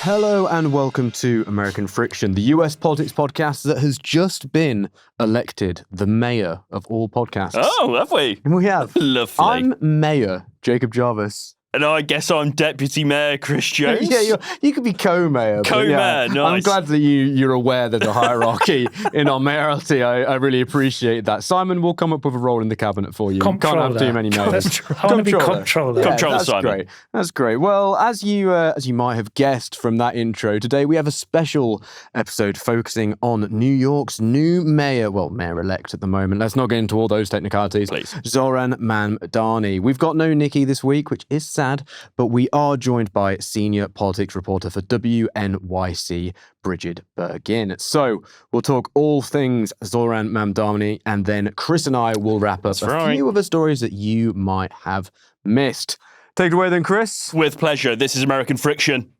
Hello and welcome to American Friction, the US politics podcast that has just been elected the mayor of all podcasts. Oh, have we? We have. Lovely. I'm Mayor Jacob Jarvis. And I guess I'm Deputy Mayor Chris Jones. Yeah, you could be co-mayor. Co-mayor, nice. I'm glad that you're aware there's a hierarchy in our mayoralty. I really appreciate that. Simon will come up with a role in the cabinet for you. Comptroller. Can't have too many mayors. I want to be comptroller. Yeah, Comptroller, that's Simon. great. That's great. Well, as you might have guessed from that intro, today we have a special episode focusing on New York's new mayor, well, mayor-elect at the moment. Let's not get into all those technicalities. Please. Zohran Mamdani. We've got no Nikki this week, which is sad, but we are joined by senior politics reporter for WNYC, Brigid Bergin. So we'll talk all things Zohran Mamdani, and then Chris and I will wrap up few of the stories that you might have missed. Take it away then, Chris. With pleasure. This is American Friction.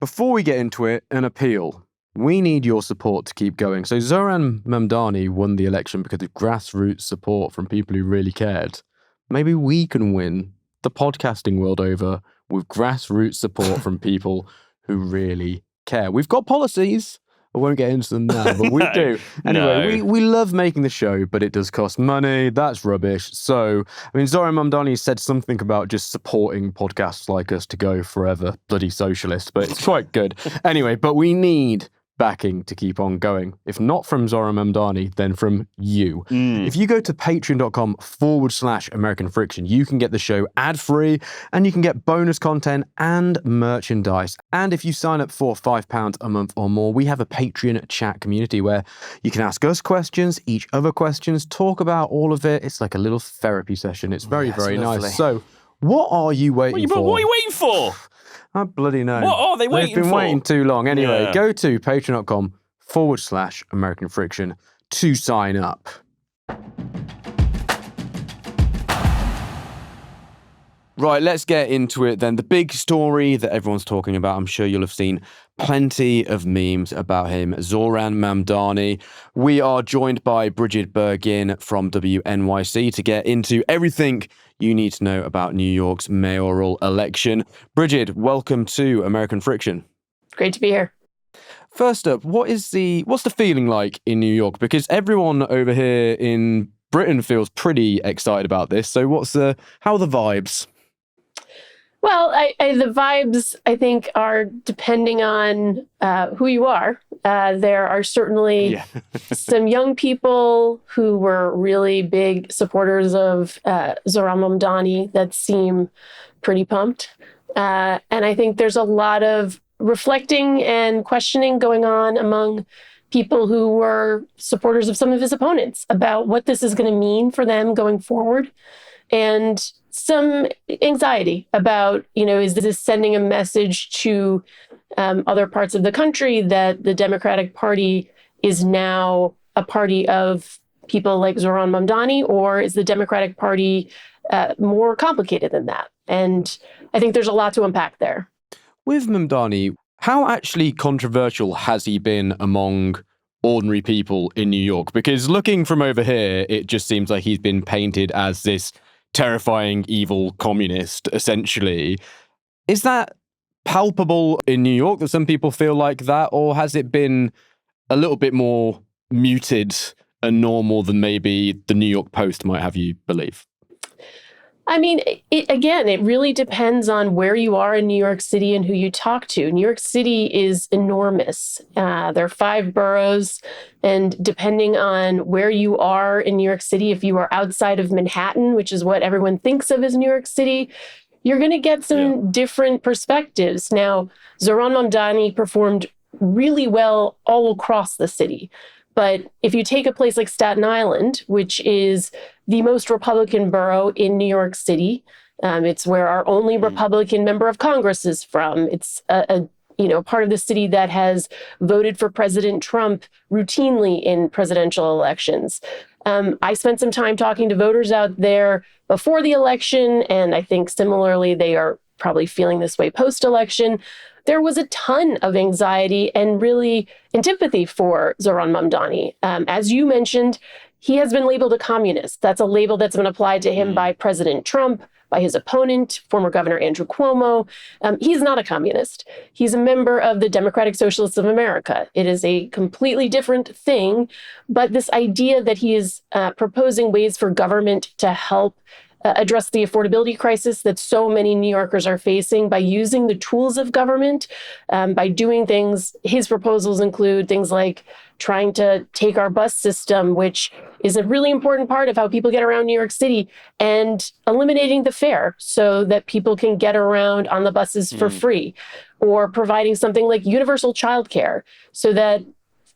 Before we get into it, an appeal. We need your support to keep going. So Zohran Mamdani won the election because of grassroots support from people who really cared. Maybe we can win the podcasting world over with grassroots support from people who really care. We've got policies. I won't get into them now, but we do. Anyway, we love making the show, but it does cost money. That's rubbish. So, I mean, Zohran Mamdani said something about just supporting podcasts like us to go forever. Bloody socialist, but it's quite good. Anyway, but we need backing to keep on going. If not from Zohran Mamdani, then from you. If you go to patreon.com/American Friction, you can get the show ad-free and you can get bonus content and merchandise. And if you sign up for £5 a month or more, we have a Patreon chat community where you can ask us questions, each other questions, talk about all of it. It's like a little therapy session. It's very, very nice. So what are you waiting for? What are you waiting for? I bloody know. What are they waiting for? They've been waiting too long. Anyway, Yeah. go to patreon.com/American Friction to sign up. Right, let's get into it then. The big story that everyone's talking about, I'm sure you'll have seen plenty of memes about him, Zohran Mamdani. We are joined by Brigid Bergin from WNYC to get into everything you need to know about New York's mayoral election. Brigid, welcome to American Friction. Great to be here. First up, what's the feeling like in New York? Because everyone over here in Britain feels pretty excited about this. So how are the vibes? Well, the vibes, I think, are depending on who you are. There are certainly some young people who were really big supporters of Zohran Mamdani that seem pretty pumped. And I think there's a lot of reflecting and questioning going on among people who were supporters of some of his opponents about what this is going to mean for them going forward. And some anxiety about, is this sending a message to other parts of the country that the Democratic Party is now a party of people like Zohran Mamdani, or is the Democratic Party more complicated than that? And I think there's a lot to unpack there. With Mamdani, how actually controversial has he been among ordinary people in New York? Because looking from over here, it just seems like he's been painted as this terrifying, evil communist, essentially. Is that palpable in New York, that some people feel like that, or has it been a little bit more muted and normal than maybe the New York Post might have you believe? I mean, it really depends on where you are in New York City and who you talk to. New York City is enormous. There are 5 boroughs, and depending on where you are in New York City, if you are outside of Manhattan, which is what everyone thinks of as New York City, you're going to get some different perspectives. Now, Zohran Mamdani performed really well all across the city. But if you take a place like Staten Island, which is the most Republican borough in New York City, it's where our only Republican member of Congress is from. It's a part of the city that has voted for President Trump routinely in presidential elections. I spent some time talking to voters out there before the election, and I think similarly they are probably feeling this way post-election. There was a ton of anxiety and really antipathy for Zohran Mamdani. As you mentioned, he has been labeled a communist. That's a label that's been applied to him by President Trump, by his opponent, former Governor Andrew Cuomo. He's not a communist. He's a member of the Democratic Socialists of America. It is a completely different thing, but this idea that he is proposing ways for government to help address the affordability crisis that so many New Yorkers are facing by using the tools of government, by doing things. His proposals include things like trying to take our bus system, which is a really important part of how people get around New York City, and eliminating the fare so that people can get around on the buses for free, or providing something like universal childcare so that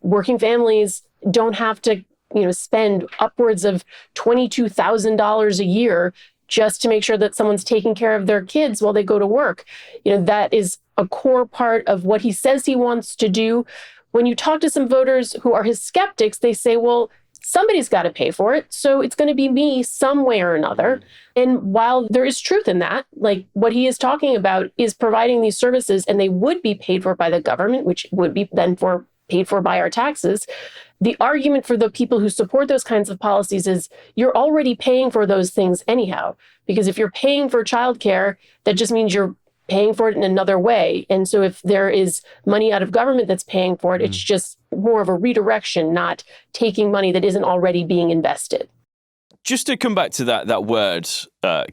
working families don't have to spend upwards of $22,000 a year just to make sure that someone's taking care of their kids while they go to work. That is a core part of what he says he wants to do. When you talk to some voters who are his skeptics, they say, well, somebody's got to pay for it, so it's going to be me some way or another. And while there is truth in that, like what he is talking about is providing these services, and they would be paid for by the government, which would be then paid for by our taxes. The argument for the people who support those kinds of policies is you're already paying for those things anyhow, because if you're paying for childcare, that just means you're paying for it in another way. And so if there is money out of government that's paying for it, it's just more of a redirection, not taking money that isn't already being invested. Just to come back to that word,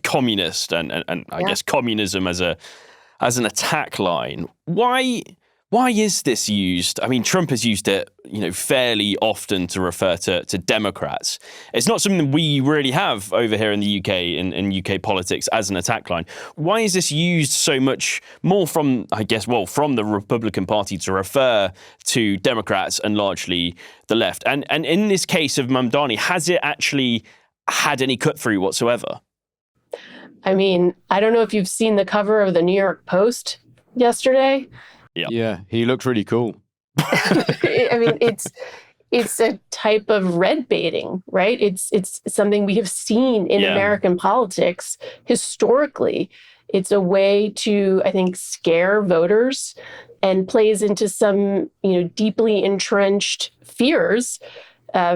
communist, and I guess communism as an attack line, why is this used? I mean, Trump has used it, fairly often to refer to Democrats. It's not something we really have over here in the UK, in UK politics, as an attack line. Why is this used so much more from the Republican Party to refer to Democrats and largely the left? And in this case of Mamdani, has it actually had any cut through whatsoever? I mean, I don't know if you've seen the cover of the New York Post yesterday. Yeah, he looked really cool. I mean, it's a type of red baiting, right? It's something we have seen in American politics historically. It's a way to, I think, scare voters and plays into some, deeply entrenched fears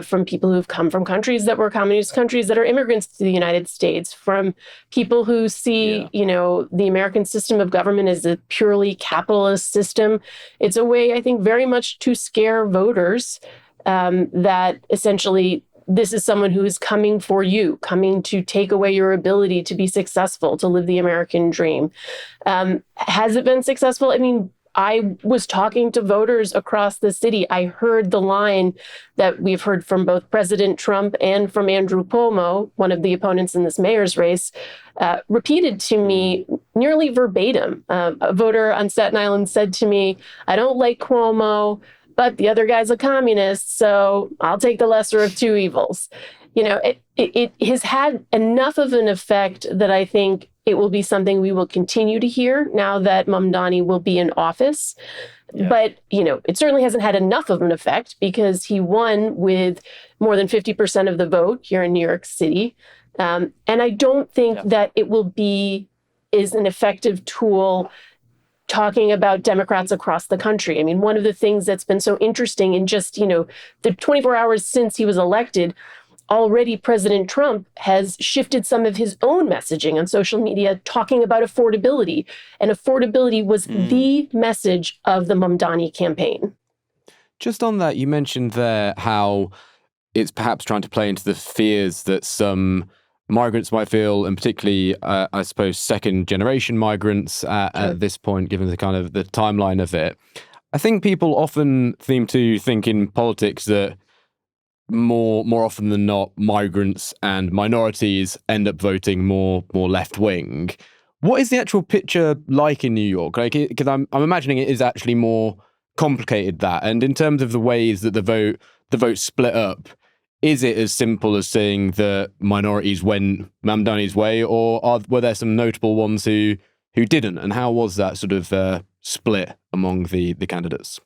from people who've come from countries that were communist countries that are immigrants to the United States, from people who see, the American system of government as a purely capitalist system. It's a way, I think, very much to scare voters that essentially this is someone who is coming for you, coming to take away your ability to be successful, to live the American dream. Has it been successful? I mean, I was talking to voters across the city. I heard the line that we've heard from both President Trump and from Andrew Cuomo, one of the opponents in this mayor's race, repeated to me nearly verbatim. A voter on Staten Island said to me, I don't like Cuomo, but the other guy's a communist, so I'll take the lesser of two evils. It has had enough of an effect that I think it will be something we will continue to hear now that Mamdani will be in office. Yeah. But, it certainly hasn't had enough of an effect because he won with more than 50% of the vote here in New York City. And I don't think that it will be is an effective tool talking about Democrats across the country. I mean, one of the things that's been so interesting in just, the 24 hours since he was elected, already President Trump has shifted some of his own messaging on social media talking about affordability. And affordability was the message of the Mamdani campaign. Just on that, you mentioned there how it's perhaps trying to play into the fears that some migrants might feel, and particularly, I suppose, second-generation migrants at this point, given the kind of the timeline of it. I think people often seem to think in politics that more often than not, migrants and minorities end up voting more left wing. What is the actual picture like in New York? Like, because I'm imagining it is actually more complicated that. And in terms of the ways that the vote split up, is it as simple as saying that minorities went Mamdani's way, or were there some notable ones who didn't? And how was that sort of split among the candidates?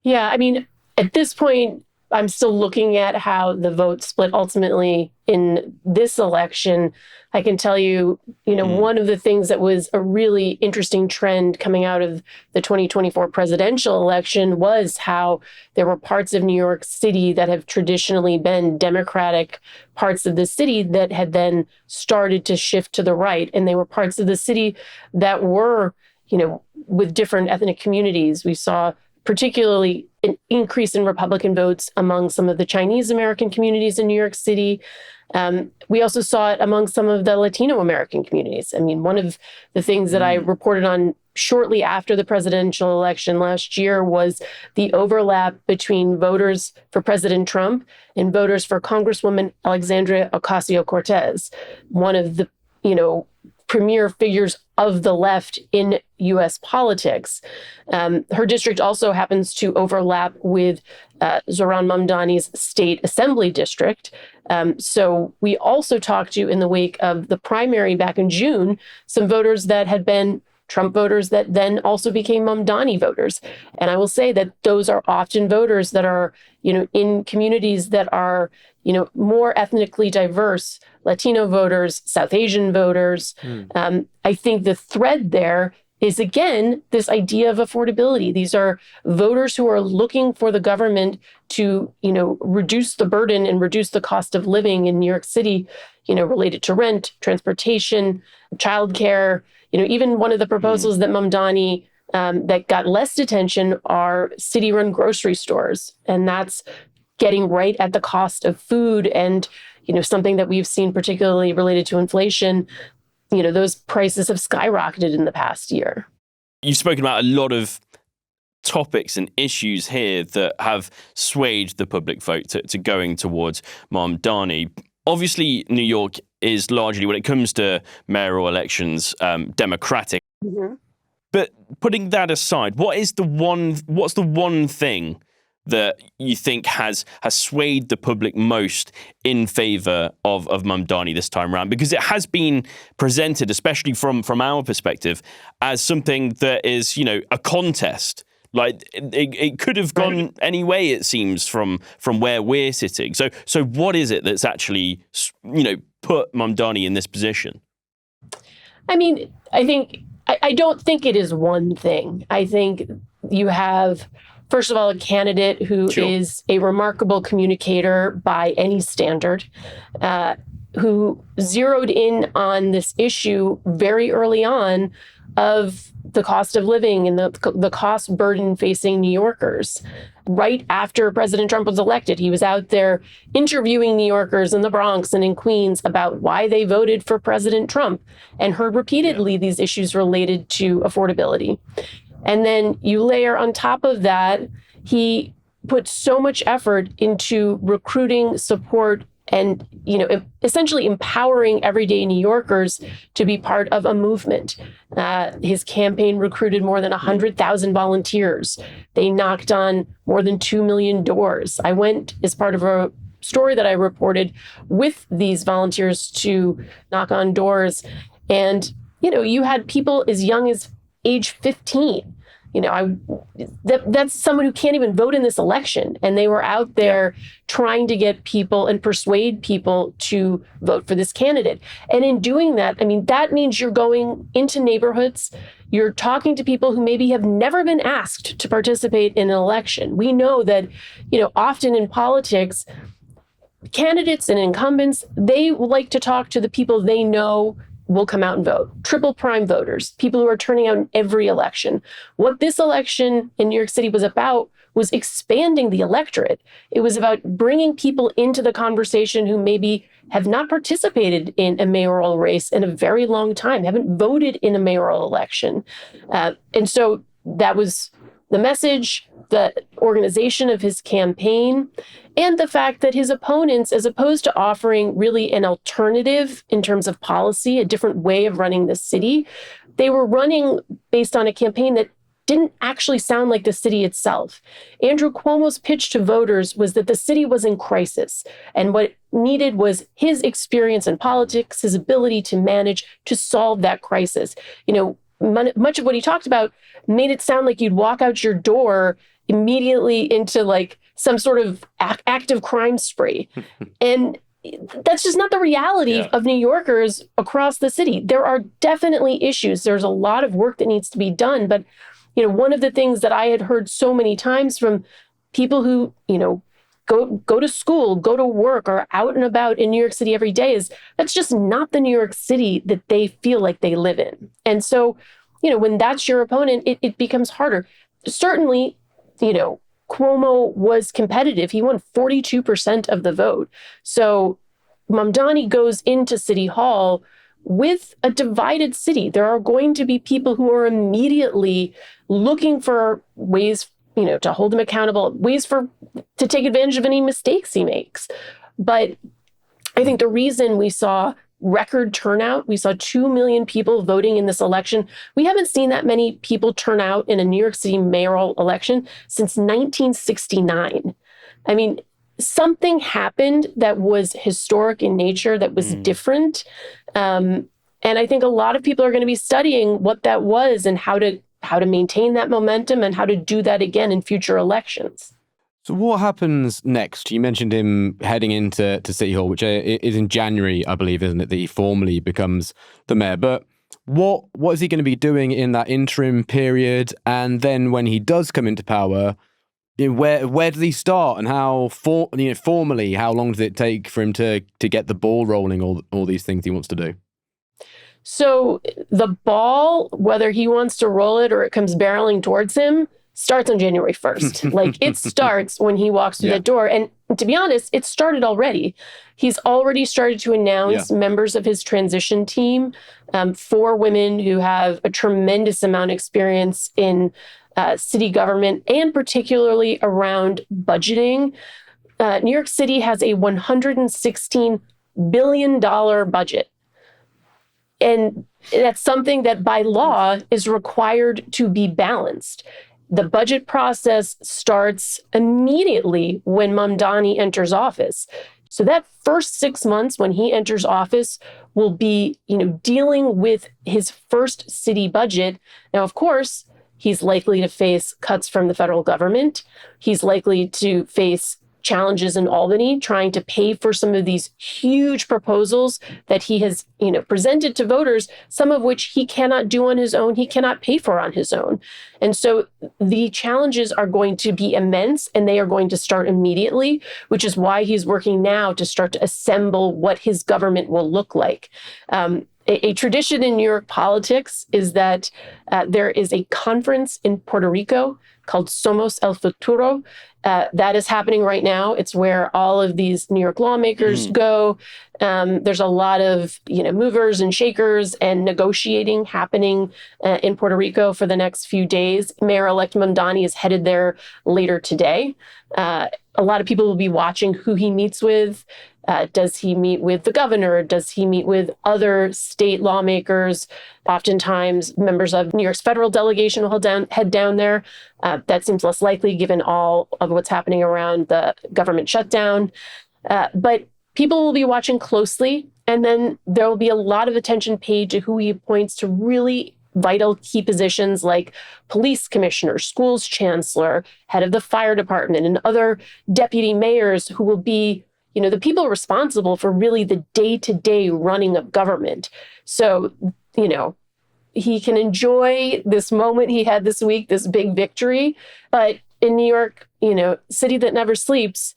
Yeah, I mean, at this point, I'm still looking at how the vote split ultimately in this election. I can tell you, one of the things that was a really interesting trend coming out of the 2024 presidential election was how there were parts of New York City that have traditionally been Democratic parts of the city that had then started to shift to the right. And they were parts of the city that were, with different ethnic communities. We saw particularly an increase in Republican votes among some of the Chinese American communities in New York City. We also saw it among some of the Latino American communities. I mean, one of the things that I reported on shortly after the presidential election last year was the overlap between voters for President Trump and voters for Congresswoman Alexandria Ocasio-Cortez, one of the, premier figures of the left in U.S. politics. Her district also happens to overlap with Zohran Mamdani's state assembly district. So we also talked to, in the wake of the primary back in June, some voters that had been Trump voters that then also became Mamdani voters. And I will say that those are often voters that are, in communities that are, more ethnically diverse, Latino voters, South Asian voters. I think the thread there is, again, this idea of affordability. These are voters who are looking for the government to, reduce the burden and reduce the cost of living in New York City, related to rent, transportation, childcare. Even one of the proposals that Mamdani that got less attention are city-run grocery stores. And that's getting right at the cost of food and, something that we've seen particularly related to inflation. Those prices have skyrocketed in the past year. You've spoken about a lot of topics and issues here that have swayed the public vote to going towards Mamdani. Obviously, New York is largely, when it comes to mayoral elections, Democratic. Mm-hmm. But putting that aside, what's the one thing that you think has swayed the public most in favor of Mamdani this time around? Because it has been presented, especially from our perspective, as something that is, a contest. Like it could have gone any way, it seems, from where we're sitting. So what is it that's actually, put Mamdani in this position? I mean, I don't think it is one thing. I think you have, first of all, a candidate who is a remarkable communicator by any standard, who zeroed in on this issue very early on of the cost of living and the cost burden facing New Yorkers. Right after President Trump was elected, he was out there interviewing New Yorkers in the Bronx and in Queens about why they voted for President Trump, and heard repeatedly these issues related to affordability. And then you layer on top of that, he put so much effort into recruiting support and, essentially empowering everyday New Yorkers to be part of a movement. His campaign recruited more than 100,000 volunteers. They knocked on more than 2 million doors. I went as part of a story that I reported with these volunteers to knock on doors. And, you had people as young as age 15. That's someone who can't even vote in this election. And they were out there trying to get people and persuade people to vote for this candidate. And in doing that, that means you're going into neighborhoods, you're talking to people who maybe have never been asked to participate in an election. We know that, often in politics, candidates and incumbents, they like to talk to the people they know will come out and vote. Triple prime voters, people who are turning out in every election. What this election in New York City was about was expanding the electorate. It was about bringing people into the conversation who maybe have not participated in a mayoral race in a very long time, haven't voted in a mayoral election. And so that was the message, the organization of his campaign, and the fact that his opponents, as opposed to offering really an alternative in terms of policy, a different way of running the city, they were running based on a campaign that didn't actually sound like the city itself. Andrew Cuomo's pitch to voters was that the city was in crisis, and what it needed was his experience in politics, his ability to manage to solve that crisis. Much of what he talked about made it sound like you'd walk out your door immediately into some sort of active crime spree. And that's just not the reality of New Yorkers across the city. There are definitely issues. There's a lot of work that needs to be done. But, one of the things that I had heard so many times from people who, go to school, go to work, are out and about in New York City every day is that's just not the New York City that they feel like they live in. And so, when that's your opponent, it becomes harder. Certainly, Cuomo was competitive. He won 42% of the vote. So Mamdani goes into City Hall with a divided city. There are going to be people who are immediately looking for ways, to hold him accountable, ways to take advantage of any mistakes he makes. But I think the reason we saw record turnout, we saw 2 million people voting in this election. We haven't seen that many people turn out in a New York City mayoral election since 1969. I mean, something happened that was historic in nature, that was different. And I think a lot of people are going to be studying what that was and how to maintain that momentum and how to do that again in future elections. So what happens next? You mentioned him heading into City Hall, which is in January, I believe, isn't it, that he formally becomes the mayor. But what is he going to be doing in that interim period? And then when he does come into power, where does he start? And how formally, how long does it take for him to get the ball rolling, all these things he wants to do? So the ball, whether he wants to roll it or it comes barreling towards him, starts on January 1st. Like, it starts when he walks through that door. And to be honest, it started already. He's already started to announce members of his transition team, 4 women who have a tremendous amount of experience in city government and particularly around budgeting. New York City has a $116 billion budget. And that's something that by law is required to be balanced. The budget process starts immediately when Mamdani enters office. So that first 6 months when he enters office will be, dealing with his first city budget. Now, of course, he's likely to face cuts from the federal government. He's likely to face challenges in Albany, trying to pay for some of these huge proposals that he has, presented to voters, some of which he cannot do on his own, he cannot pay for on his own. And so the challenges are going to be immense, and they are going to start immediately, which is why he's working now to start to assemble what his government will look like. A tradition in New York politics is that there is a conference in Puerto Rico called Somos el Futuro. That is happening right now. It's where all of these New York lawmakers go. There's a lot of movers and shakers and negotiating happening in Puerto Rico for the next few days. Mayor-elect Mamdani is headed there later today. A lot of people will be watching who he meets with. Does he meet with the governor? Does he meet with other state lawmakers? Oftentimes, members of New York's federal delegation will head down there. That seems less likely given all of what's happening around the government shutdown. But people will be watching closely, and then there will be a lot of attention paid to who he appoints to really vital key positions like police commissioner, schools chancellor, head of the fire department, and other deputy mayors who will be the people responsible for really the day-to-day running of government. So, he can enjoy this moment he had this week, this big victory. But in New York, city that never sleeps,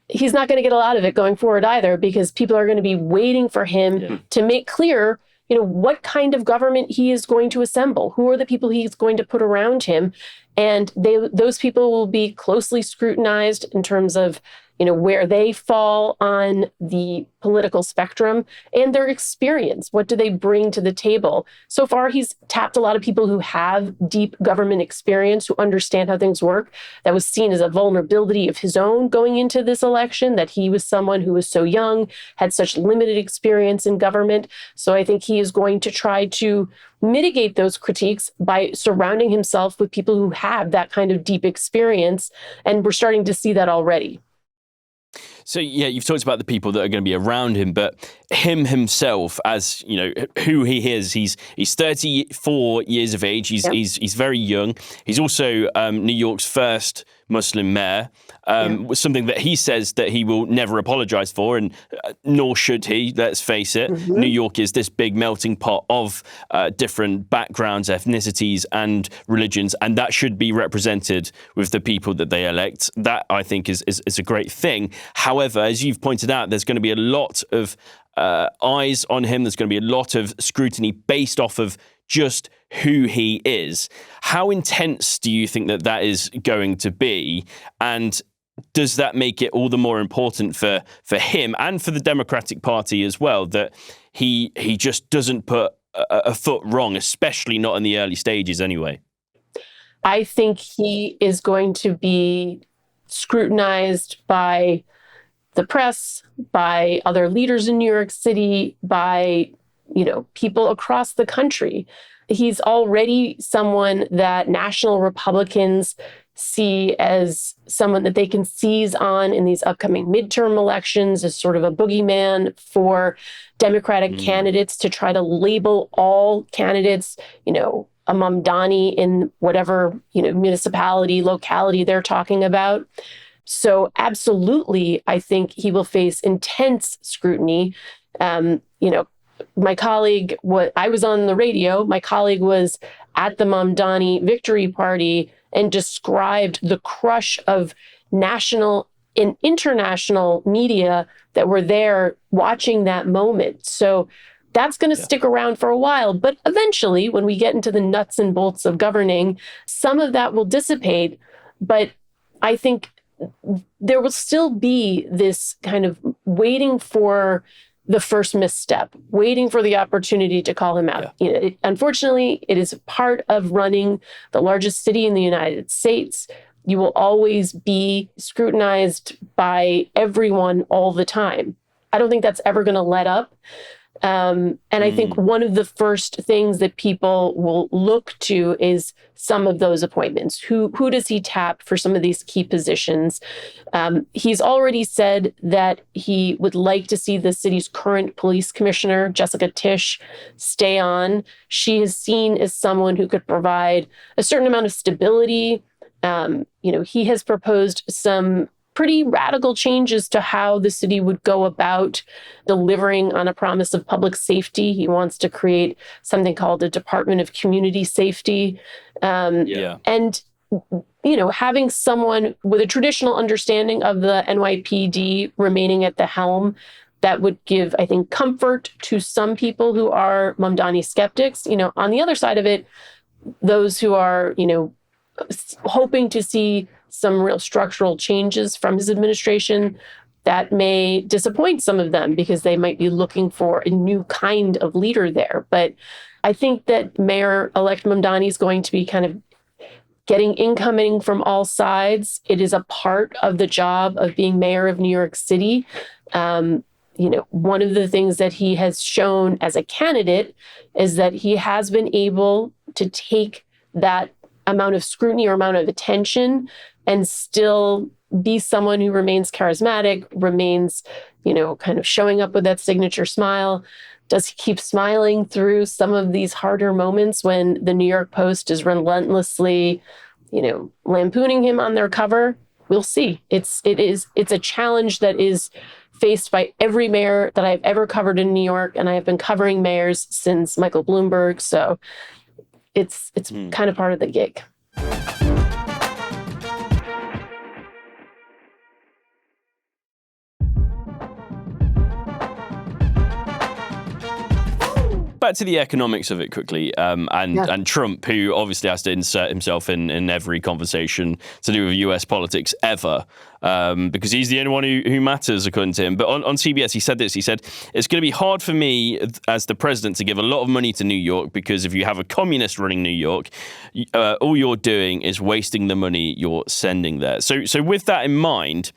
he's not going to get a lot of it going forward either, because people are going to be waiting for him to make clear, what kind of government he is going to assemble. Who are the people he's going to put around him? And those people will be closely scrutinized in terms of where they fall on the political spectrum and their experience. What do they bring to the table? So far, he's tapped a lot of people who have deep government experience, who understand how things work. That was seen as a vulnerability of his own going into this election, that he was someone who was so young, had such limited experience in government. So I think he is going to try to mitigate those critiques by surrounding himself with people who have that kind of deep experience. And we're starting to see that already. So yeah, you've talked about the people that are going to be around him, but him himself, as you know, who he is. He's 34 years of age. He's very young. He's also New York's first Muslim mayor. Something that he says that he will never apologize for, and nor should he. Let's face it. New York is this big melting pot of different backgrounds, ethnicities, and religions, and that should be represented with the people that they elect. That, I think, is a great thing. However, as you've pointed out, there's going to be a lot of eyes on him. There's going to be a lot of scrutiny based off of just who he is. How intense do you think that is going to be? And does that make it all the more important for him and for the Democratic Party as well, that he just doesn't put a foot wrong, especially not in the early stages anyway? I think he is going to be scrutinized by the press, by other leaders in New York City, by, people across the country. He's already someone that national Republicans see as someone that they can seize on in these upcoming midterm elections as sort of a boogeyman for Democratic candidates to try to label all candidates, a Mamdani in whatever, municipality, locality they're talking about. So absolutely, I think he will face intense scrutiny. My colleague, I was on the radio, my colleague was at the Mamdani victory party and described the crush of national and international media that were there watching that moment. So that's going to stick around for a while. But eventually, when we get into the nuts and bolts of governing, some of that will dissipate. But I think there will still be this kind of waiting for the first misstep, waiting for the opportunity to call him out. Unfortunately, it is part of running the largest city in the United States. You will always be scrutinized by everyone all the time. I don't think that's ever going to let up. And I think one of the first things that people will look to is some of those appointments. Who does he tap for some of these key positions? He's already said that he would like to see the city's current police commissioner, Jessica Tisch, stay on. She is seen as someone who could provide a certain amount of stability. He has proposed some pretty radical changes to how the city would go about delivering on a promise of public safety. He wants to create something called a Department of Community Safety. And, having someone with a traditional understanding of the NYPD remaining at the helm, that would give, I think, comfort to some people who are Mamdani skeptics. On the other side of it, those who are, hoping to see some real structural changes from his administration, that may disappoint some of them because they might be looking for a new kind of leader there. But I think that Mayor-elect Mamdani is going to be kind of getting incoming from all sides. It is a part of the job of being mayor of New York City. One of the things that he has shown as a candidate is that he has been able to take that amount of scrutiny or amount of attention and still be someone who remains charismatic, remains, kind of showing up with that signature smile. Does he keep smiling through some of these harder moments when the New York Post is relentlessly, lampooning him on their cover? We'll see. It's a challenge that is faced by every mayor that I've ever covered in New York, and I have been covering mayors since Michael Bloomberg. So it's kind of part of the gig. Back to the economics of it quickly, and Trump, who obviously has to insert himself in every conversation to do with US politics ever, because he's the only one who matters, according to him. But on CBS, he said this. He said, "It's going to be hard for me as the president to give a lot of money to New York, because if you have a communist running New York, all you're doing is wasting the money you're sending there." So with that in mind,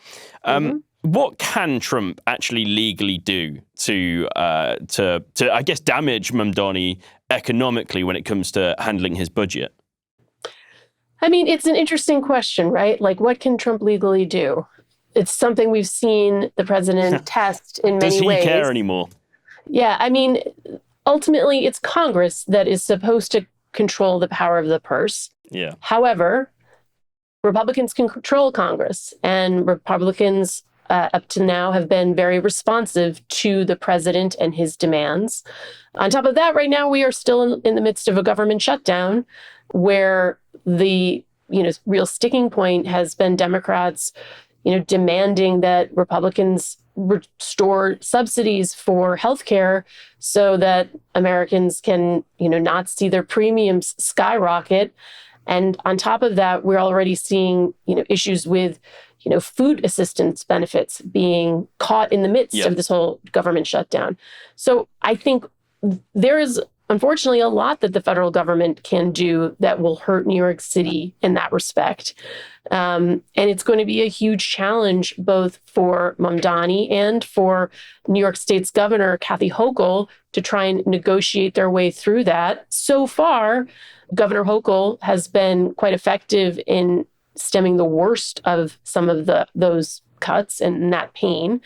what can Trump actually legally do to I guess, damage Mamdani economically when it comes to handling his budget? I mean, it's an interesting question, right? Like, what can Trump legally do? it's something we've seen the president test in many ways. Does he care anymore? Yeah, I mean, ultimately, it's Congress that is supposed to control the power of the purse. Yeah. However, Republicans can control Congress, and Republicans up to now have been very responsive to the president and his demands. On top of that, right now, we are still in the midst of a government shutdown where the real sticking point has been Democrats demanding that Republicans restore subsidies for healthcare so that Americans can, not see their premiums skyrocket. And on top of that, we're already seeing, issues with, food assistance benefits being caught in the midst of this whole government shutdown. So I think there is unfortunately a lot that the federal government can do that will hurt New York City in that respect. And it's going to be a huge challenge both for Mamdani and for New York State's governor, Kathy Hochul, to try and negotiate their way through that. So far, Governor Hochul has been quite effective in stemming the worst of some of those cuts and that pain.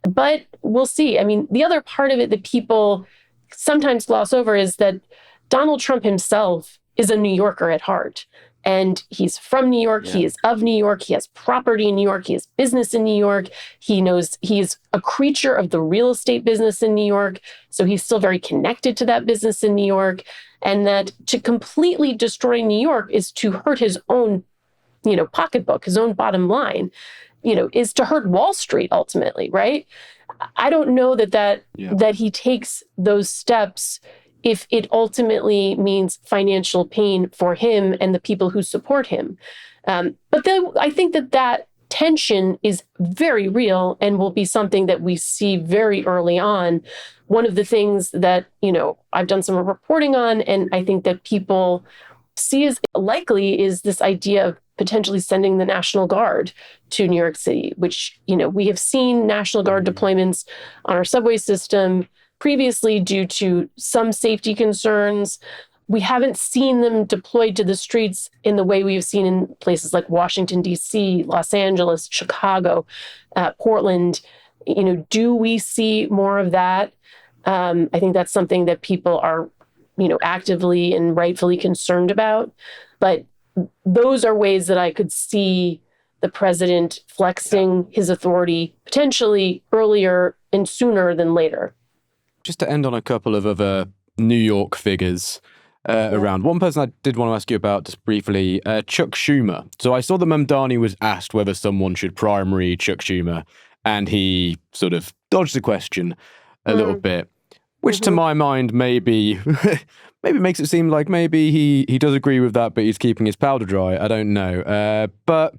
But we'll see. I mean, the other part of it that people sometimes gloss over is that Donald Trump himself is a New Yorker at heart. And he's from New York. Yeah. He is of New York. He has property in New York. He has business in New York. He knows he's a creature of the real estate business in New York. So he's still very connected to that business in New York. And that to completely destroy New York is to hurt his own, pocketbook, his own bottom line, is to hurt Wall Street ultimately, right? I don't know that he takes those steps if it ultimately means financial pain for him and the people who support him. But then I think that tension is very real and will be something that we see very early on. One of the things that, I've done some reporting on, and I think that people see as likely is this idea of potentially sending the National Guard to New York City, which, we have seen National Guard deployments on our subway system previously due to some safety concerns. We haven't seen them deployed to the streets in the way we have seen in places like Washington, D.C., Los Angeles, Chicago, Portland. Do we see more of that? I think that's something that people are, actively and rightfully concerned about. But those are ways that I could see the president flexing his authority potentially earlier and sooner than later. Just to end on a couple of other New York figures around. One person I did want to ask you about just briefly, Chuck Schumer. So I saw that Mamdani was asked whether someone should primary Chuck Schumer, and he sort of dodged the question a little bit, which to my mind maybe makes it seem like maybe he does agree with that, but he's keeping his powder dry. I don't know. But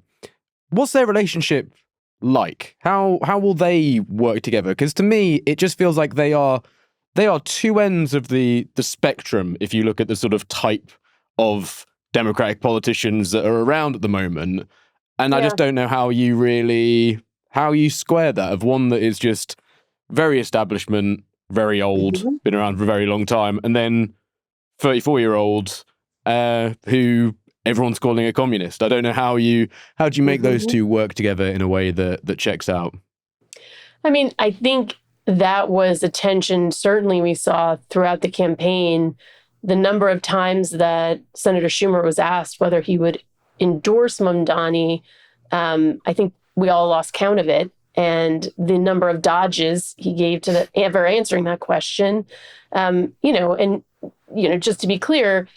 what's their relationship like? How will they work together? Because to me, it just feels like they are two ends of the spectrum if you look at the sort of type of Democratic politicians that are around at the moment. And I just don't know how you square that of one that is just very establishment, very old, been around for a very long time, and then 34-year-old who everyone's calling a communist. I don't know how do you make those two work together in a way that checks out? I mean, I think that was a tension certainly we saw throughout the campaign. The number of times that Senator Schumer was asked whether he would endorse Mamdani, I think we all lost count of it. And the number of dodges he gave to ever answering that question, just to be clear,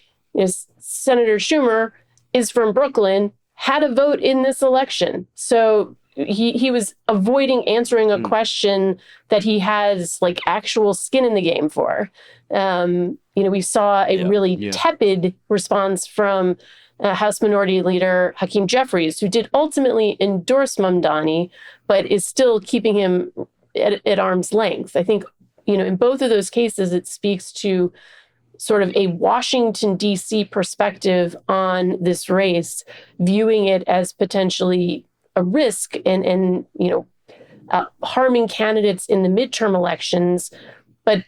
Senator Schumer is from Brooklyn, had a vote in this election. So he was avoiding answering a question that he has like actual skin in the game for. We saw a really tepid response from House Minority Leader Hakeem Jeffries, who did ultimately endorse Mamdani, but is still keeping him at arm's length. I think, in both of those cases, it speaks to sort of a Washington, D.C. perspective on this race, viewing it as potentially a risk and harming candidates in the midterm elections, but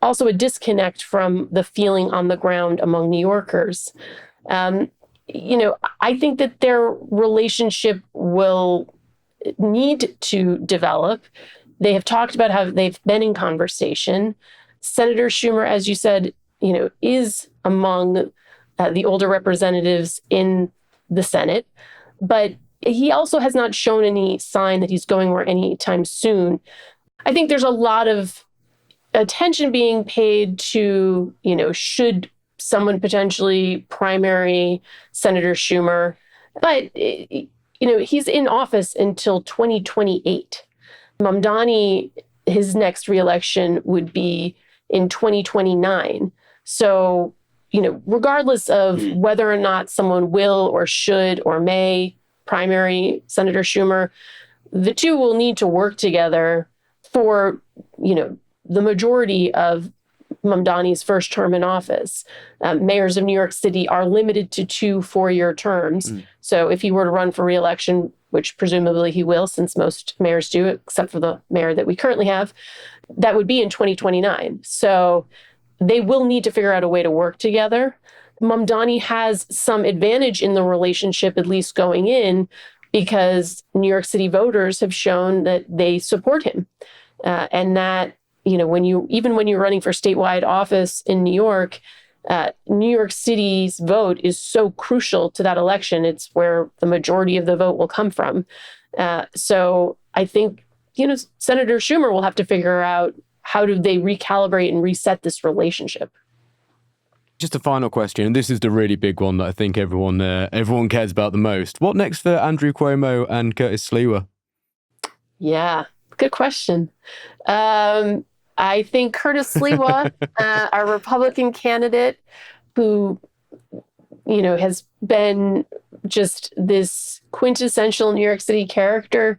also a disconnect from the feeling on the ground among New Yorkers. I think that their relationship will need to develop. They have talked about how they've been in conversation. Senator Schumer, as you said, is among the older representatives in the Senate, but he also has not shown any sign that he's going anywhere anytime soon. I think there's a lot of attention being paid to, should someone potentially primary Senator Schumer, but, he's in office until 2028. Mamdani, his next reelection would be in 2029. So, regardless of whether or not someone will or should or may primary Senator Schumer, the two will need to work together for, the majority of Mamdani's first term in office. Mayors of New York City are limited to 2 4-year terms. So if he were to run for re-election, which presumably he will, since most mayors do, except for the mayor that we currently have, that would be in 2029. So they will need to figure out a way to work together. Mamdani has some advantage in the relationship, at least going in, because New York City voters have shown that they support him. And that, when you're running for statewide office in New York City's vote is so crucial to that election. It's where the majority of the vote will come from. So I think, Senator Schumer will have to figure out how do they recalibrate and reset this relationship. Just a final question, and this is the really big one that I think everyone cares about the most. What next for Andrew Cuomo and Curtis Sliwa? Yeah, good question. I think Curtis Sliwa, our Republican candidate, who, has been just this quintessential New York City character,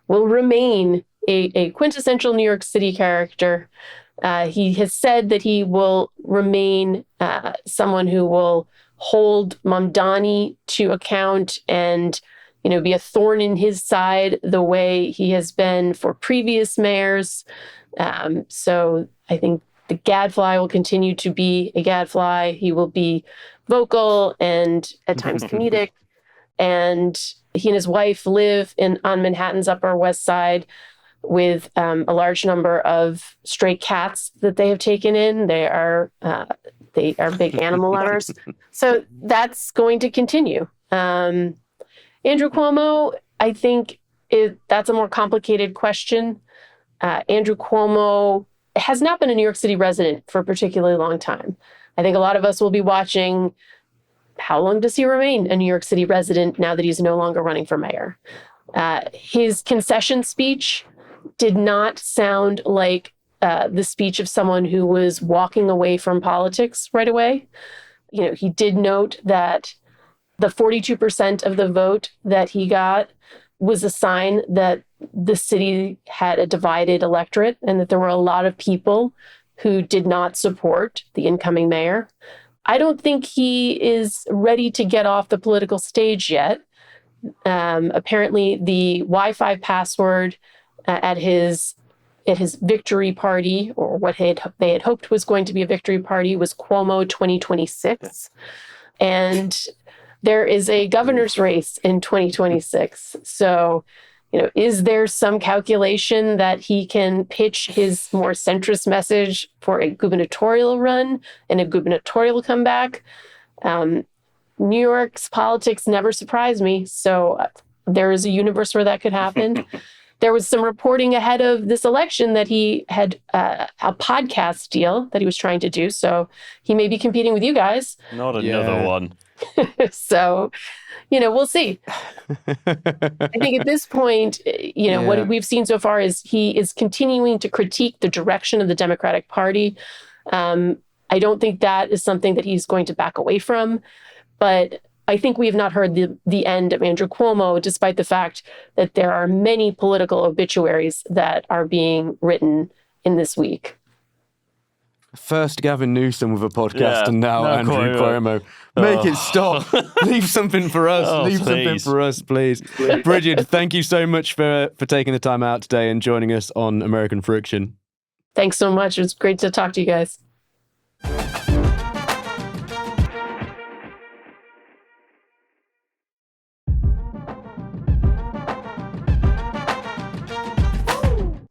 will remain a quintessential New York City character. He has said that he will remain someone who will hold Mamdani to account and, be a thorn in his side the way he has been for previous mayors. So I think the gadfly will continue to be a gadfly. He will be vocal and at times comedic. And he and his wife live on Manhattan's Upper West Side with a large number of stray cats that they have taken in. They are big animal lovers. So that's going to continue. Andrew Cuomo, I think that's a more complicated question. Andrew Cuomo has not been a New York City resident for a particularly long time. I think a lot of us will be watching, how long does he remain a New York City resident now that he's no longer running for mayor? His concession speech did not sound like the speech of someone who was walking away from politics right away. He did note that the 42% of the vote that he got was a sign that the city had a divided electorate and that there were a lot of people who did not support the incoming mayor. I don't think he is ready to get off the political stage yet. Apparently, the Wi-Fi password at his victory party, or what they had hoped was going to be a victory party, was Cuomo 2026. And there is a governor's race in 2026. So, is there some calculation that he can pitch his more centrist message for a gubernatorial run and a gubernatorial comeback? New York's politics never surprise me. So there is a universe where that could happen. There was some reporting ahead of this election that he had a podcast deal that he was trying to do. So he may be competing with you guys. Not another one. So, we'll see. I think at this point, what we've seen so far is he is continuing to critique the direction of the Democratic Party. I don't think that is something that he's going to back away from. But I think we have not heard the end of Andrew Cuomo, despite the fact that there are many political obituaries that are being written in this week. First Gavin Newsom with a podcast, and now Andrew Cuomo. Make it stop. Leave something for us. Leave something for us, please. Brigid, thank you so much for taking the time out today and joining us on American Friction. Thanks so much. It was great to talk to you guys.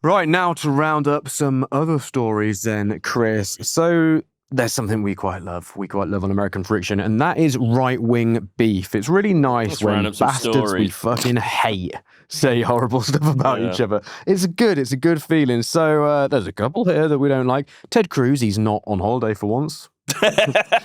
Right, now to round up some other stories then, Chris. So there's something we quite love. We quite love on American Friction, and that is right-wing beef. It's really nice Let's when round up some bastards we stories. fucking hate say horrible stuff about each other. It's a good feeling. So there's a couple here that we don't like. Ted Cruz, he's not on holiday for once.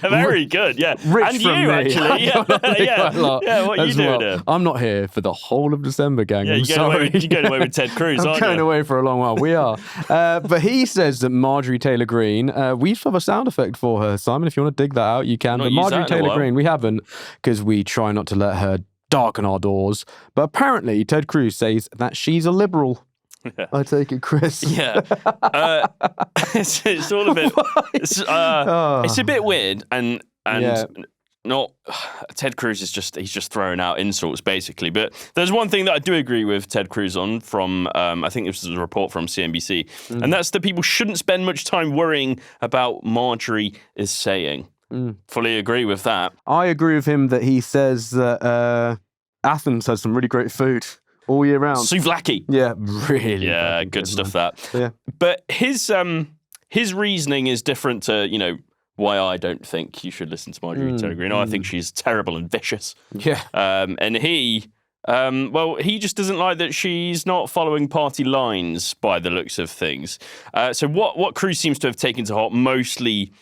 Very good, yeah. Rich and from you, me. actually. Yeah, what you doing here? I'm not here for the whole of December, gang. Yeah, I'm sorry. you're going away with Ted Cruz, I'm aren't going you? away for a long while. We are. But he says that Marjorie Taylor Greene, we have a sound effect for her, Simon. If you want to dig that out, you can. Not But used Marjorie that in a Taylor while. Greene, we haven't, because we try not to let her darken our doors. But apparently, Ted Cruz says that she's a liberal. I take it, Chris. Yeah, it's all a bit. It's a bit weird, and Yeah. not. Ted Cruz is he's just throwing out insults basically. But there's one thing that I do agree with Ted Cruz on from I think this was a report from CNBC, and that's that people shouldn't spend much time worrying about Marjorie is saying. Fully agree with that. I agree with him that he says that Athens has some really great food all year round. Souvlaki. Yeah, really. Yeah, fucking good stuff. man. That. Yeah. But his reasoning is different to why I don't think you should listen to Marjorie Taylor Greene. I think she's terrible and vicious. Yeah. And he just doesn't like that she's not following party lines by the looks of things. So what Cruz seems to have taken to heart mostly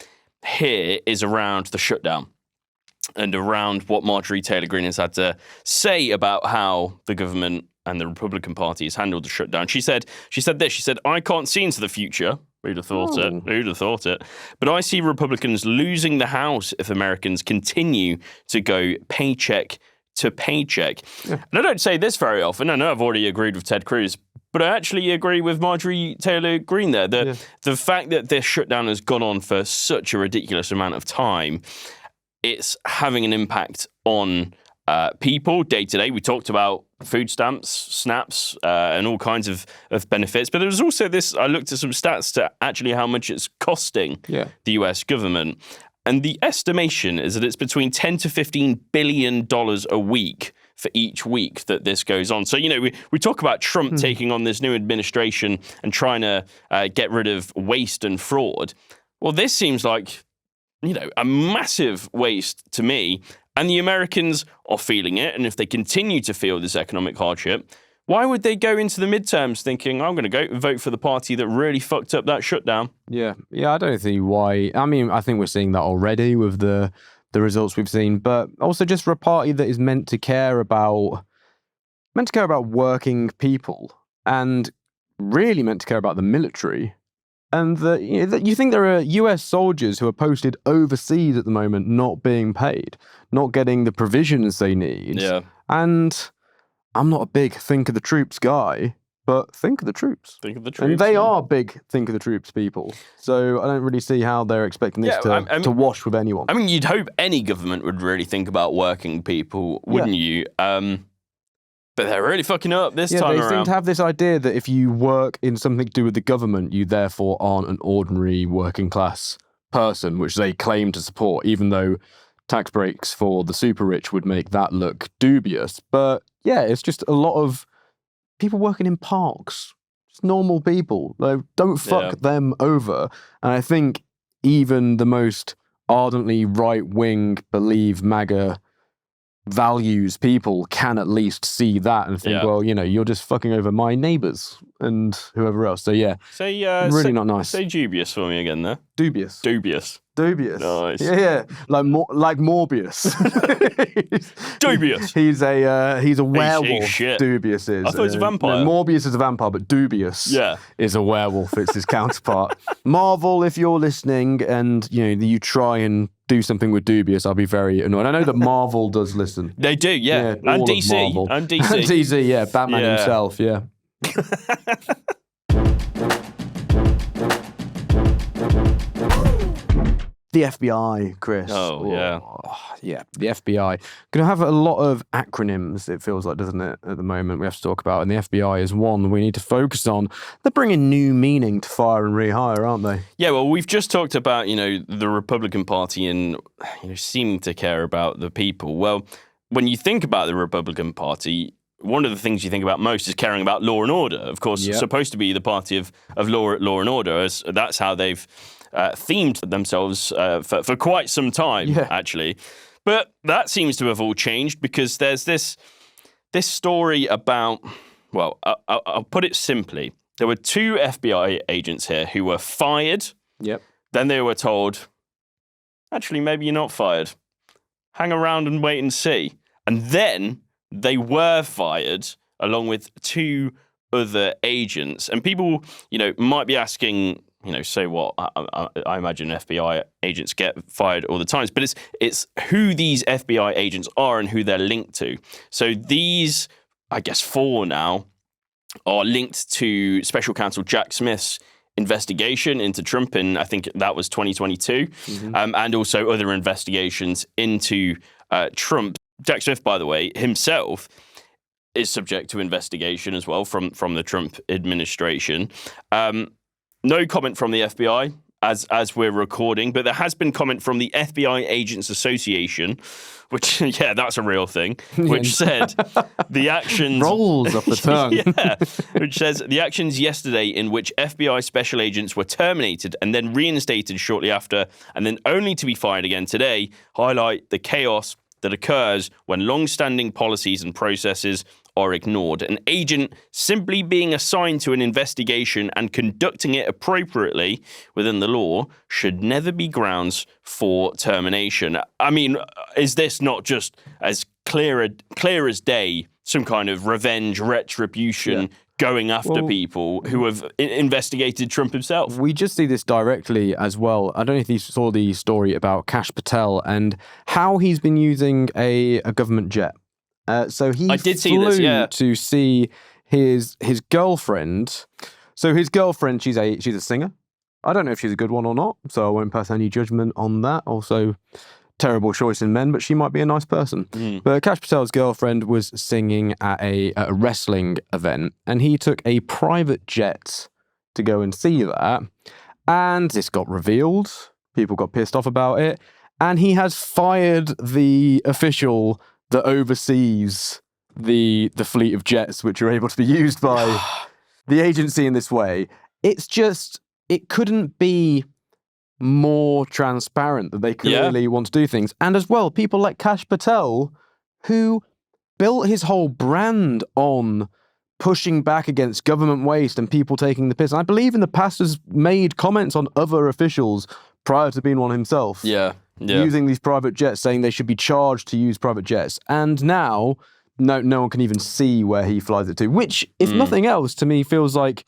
here is around the shutdown and around what Marjorie Taylor Greene has had to say about how the government and the Republican Party has handled the shutdown. She said this, I can't see into the future. Who'd have thought it? Who'd have thought it? But I see Republicans losing the House if Americans continue to go paycheck to paycheck. Yeah. And I don't say this very often. I know I've already agreed with Ted Cruz, but I actually agree with Marjorie Taylor Greene there. The fact that this shutdown has gone on for such a ridiculous amount of time, it's having an impact on people day to day. We talked about food stamps, snaps, and all kinds of benefits. But there was also this, I looked at some stats to actually how much it's costing the US government. And the estimation is that it's between $10 to $15 billion a week for each week that this goes on. So, we talk about Trump taking on this new administration and trying to get rid of waste and fraud. Well, this seems like, a massive waste to me. And the Americans are feeling it. And if they continue to feel this economic hardship, why would they go into the midterms thinking, I'm going to go vote for the party that really fucked up that shutdown? Yeah, I don't see why. I mean, I think we're seeing that already with the results we've seen, but also just for a party that is meant to care about working people and really meant to care about the military. And you think there are US soldiers who are posted overseas at the moment not being paid, not getting the provisions they need. Yeah. And I'm not a big think of the troops guy, but think of the troops. Think of the troops. And they are big think of the troops people. So I don't really see how they're expecting this to wash with anyone. I mean, you'd hope any government would really think about working people, wouldn't you? But they're really fucking up this time they around. seem to have this idea that if you work in something to do with the government, you therefore aren't an ordinary working class person, which they claim to support, even though tax breaks for the super rich would make that look dubious. But yeah, it's just a lot of people working in parks. Just normal people. Like, don't fuck them over. And I think even the most ardently right-wing, believe MAGA values people can at least see that and think, well, you're just fucking over my neighbours and whoever else. So really not nice. Say dubious for me again there. Dubious. Nice. Yeah. Like Morbius. Dubious. He's a werewolf. Shit. Dubious is. I thought he was a vampire. No, Morbius is a vampire, but Dubious is a werewolf. It's his counterpart. Marvel, if you're listening and you try and do something with Dubious, I'll be very annoyed. I know that Marvel does listen. They do, yeah. all And of DC. Marvel. And DC. And DC, yeah. Batman himself, yeah. The FBI, Chris. Yeah, the FBI. Going to have a lot of acronyms, it feels like, doesn't it, at the moment, we have to talk about. And the FBI is one we need to focus on. They're bringing new meaning to fire and rehire, aren't they? Yeah, well, we've just talked about, the Republican Party and, seeming to care about the people. Well, when you think about the Republican Party, one of the things you think about most is caring about law and order. Of course, Yep. supposed to be the party of law and order, as that's how they've themed themselves for quite some time, Yeah. actually. But that seems to have all changed because there's this story about, well, I'll put it simply. There were 2 FBI agents here who were fired. Yep. Then they were told, actually, maybe you're not fired. Hang around and wait and see. And then they were fired along with 2 other agents. And people, might be asking, say what? I imagine FBI agents get fired all the time. But it's who these FBI agents are and who they're linked to. So these, I guess 4 now, are linked to Special Counsel Jack Smith's investigation into Trump in, I think that was 2022, and also other investigations into Trump. Jack Smith, by the way, himself is subject to investigation as well from the Trump administration. No comment from the FBI as we're recording, but there has been comment from the FBI Agents Association, which, yeah, that's a real thing, which said the actions... Rolls off the tongue. Yeah, which says the actions yesterday in which FBI special agents were terminated and then reinstated shortly after, and then only to be fired again today, highlight the chaos that occurs when long-standing policies and processes are ignored. An agent simply being assigned to an investigation and conducting it appropriately within the law should never be grounds for termination. I mean, is this not just as clear as day, some kind of revenge, retribution, going after people who have investigated Trump himself? We just see this directly as well. I don't know if you saw the story about Kash Patel and how he's been using a government jet. So he I did see this, yeah. to see his girlfriend. So his girlfriend, she's a singer. I don't know if she's a good one or not, so I won't pass any judgment on that. Also, terrible choice in men, but she might be a nice person. But Kash Patel's girlfriend was singing at a wrestling event, and he took a private jet to go and see that. And this got revealed. People got pissed off about it. And he has fired the official that oversees the fleet of jets which are able to be used by the agency in this way. It's just, it couldn't be more transparent that they clearly want to do things. And as well, people like Kash Patel, who built his whole brand on pushing back against government waste and people taking the piss. And I believe in the past has made comments on other officials prior to being one himself. Using these private jets, saying they should be charged to use private jets. And now, no one can even see where he flies it to, which, if nothing else, to me feels like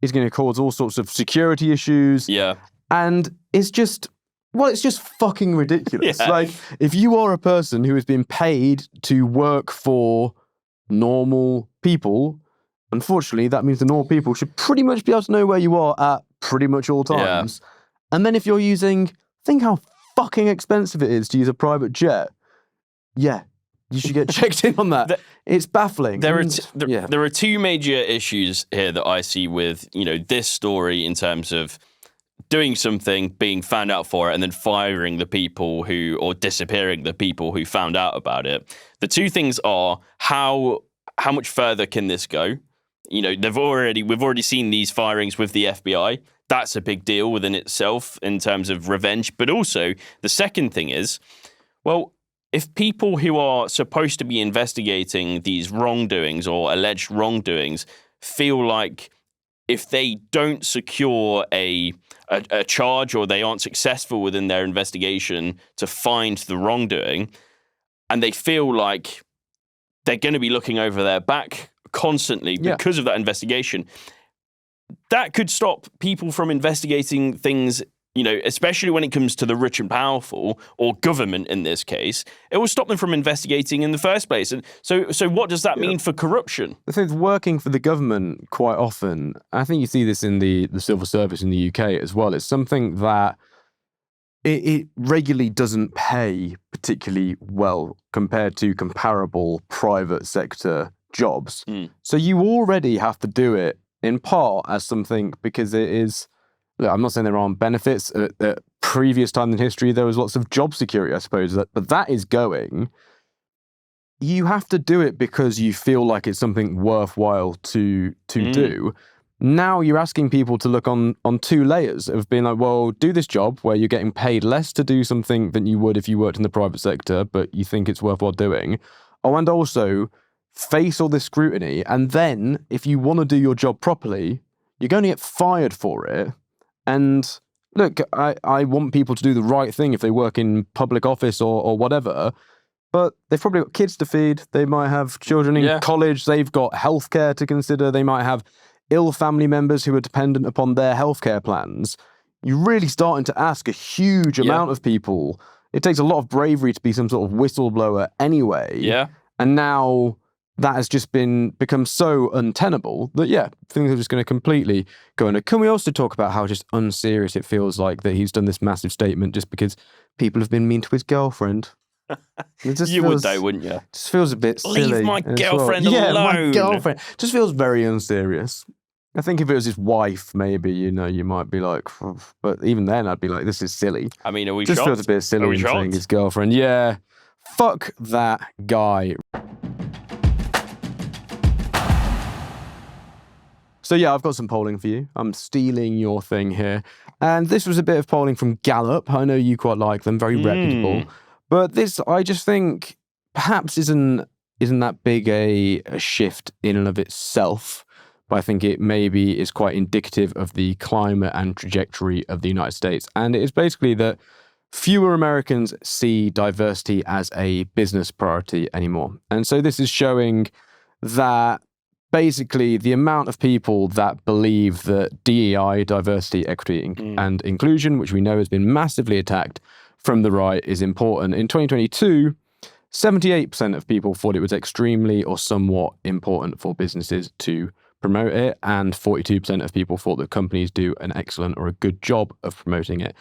is going to cause all sorts of security issues. And it's just fucking ridiculous. Like, if you are a person who has been paid to work for normal people, unfortunately, that means the normal people should pretty much be able to know where you are at pretty much all times. And then if you're using, think how fucking expensive it is to use a private jet. Yeah, you should get checked in on that. It's baffling. There are 2 major issues here that I see with, this story in terms of doing something, being found out for it, and then firing the people or disappearing the people who found out about it. The 2 things are how much further can this go? We've already seen these firings with the FBI. That's a big deal within itself in terms of revenge. But also, the second thing is, well, if people who are supposed to be investigating these wrongdoings or alleged wrongdoings feel like if they don't secure a charge or they aren't successful within their investigation to find the wrongdoing, and they feel like they're going to be looking over their back constantly because of that investigation, that could stop people from investigating things, especially when it comes to the rich and powerful, or government in this case. It will stop them from investigating in the first place. And so what does that mean for corruption? So it's working for the government quite often. I think you see this in the civil service in the UK as well. It's something that it regularly doesn't pay particularly well compared to comparable private sector jobs. So you already have to do it in part as something because it is, look, I'm not saying there aren't benefits. At previous time in history, there was lots of job security, I suppose, but that is going. you have to do it because you feel like it's something worthwhile to do. Now you're asking people to look on two layers of being like, well, do this job where you're getting paid less to do something than you would if you worked in the private sector, but you think it's worthwhile doing. Oh, and also face all this scrutiny. And then if you want to do your job properly, you're going to get fired for it. And look, I want people to do the right thing if they work in public office or whatever. But they've probably got kids to feed. They might have children in college. They've got healthcare to consider. They might have ill family members who are dependent upon their healthcare plans. You're really starting to ask a huge amount of people. It takes a lot of bravery to be some sort of whistleblower anyway. Yeah. And now that has just become so untenable that, things are just going to completely go under. Can we also talk about how just unserious it feels like that he's done this massive statement just because people have been mean to his girlfriend? You would though, wouldn't you? Just feels a bit silly. Leave my girlfriend alone. Yeah, my girlfriend. Just feels very unserious. I think if it was his wife, maybe, you might be like, but even then I'd be like, this is silly. I mean, are we just shocked? Feels a bit silly in saying his girlfriend. Yeah. Fuck that guy. So I've got some polling for you. I'm stealing your thing here. And this was a bit of polling from Gallup. I know you quite like them, very reputable. But this, I just think, perhaps isn't that big a shift in and of itself. But I think it maybe is quite indicative of the climate and trajectory of the United States. And it is basically that fewer Americans see diversity as a business priority anymore. And so this is showing that basically the amount of people that believe that DEI, diversity, equity, and inclusion, which we know has been massively attacked from the right, is important. In 2022, 78% of people thought it was extremely or somewhat important for businesses to promote it, and 42% of people thought that companies do an excellent or a good job of promoting it.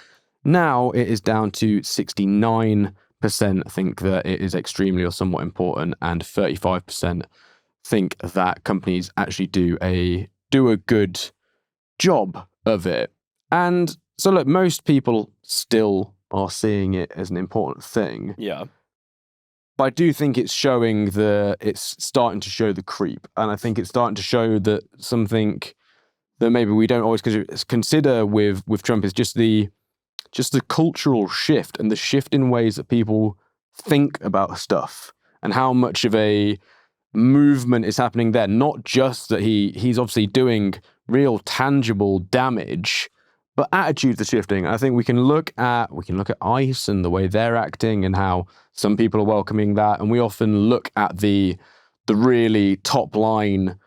Now it is down to 69% think that it is extremely or somewhat important, and 35% think that companies actually do a good job of it. And so look, most people still are seeing it as an important thing. Yeah. But I do think it's starting to show the creep. And I think it's starting to show that something that maybe we don't always consider with Trump is just the cultural shift and the shift in ways that people think about stuff and how much of a movement is happening there. Not just that he's obviously doing real tangible damage, but attitudes are shifting. I think we can look at ICE and the way they're acting and how some people are welcoming that, and we often look at the really top line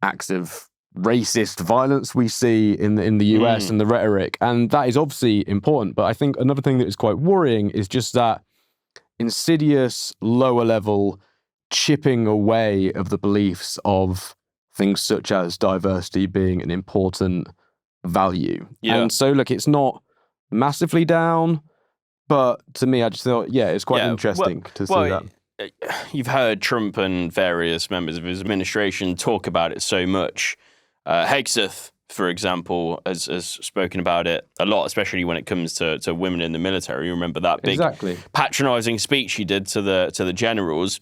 acts of racist violence we see in the US and the rhetoric, and that is obviously important. But I think another thing that is quite worrying is just that insidious lower level chipping away of the beliefs of things such as diversity being an important value. Yeah. And so look, it's not massively down, but to me, I just thought, it's quite interesting to see that. You've heard Trump and various members of his administration talk about it so much. Hegseth, for example, has spoken about it a lot, especially when it comes to women in the military. You remember that big patronizing speech he did to the generals.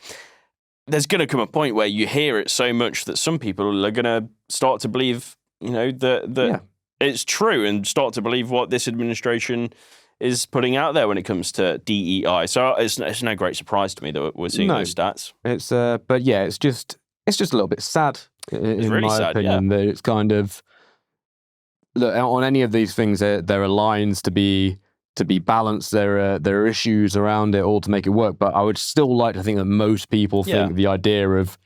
There's going to come a point where you hear it so much that some people are going to start to believe, that it's true and start to believe what this administration is putting out there when it comes to DEI. So it's no great surprise to me that we're seeing those stats. It's it's just a little bit sad in really my sad, opinion. That it's kind of, look, on any of these things there are lines to be balanced. There are issues around it all to make it work. But I would still like to think that most people think the idea of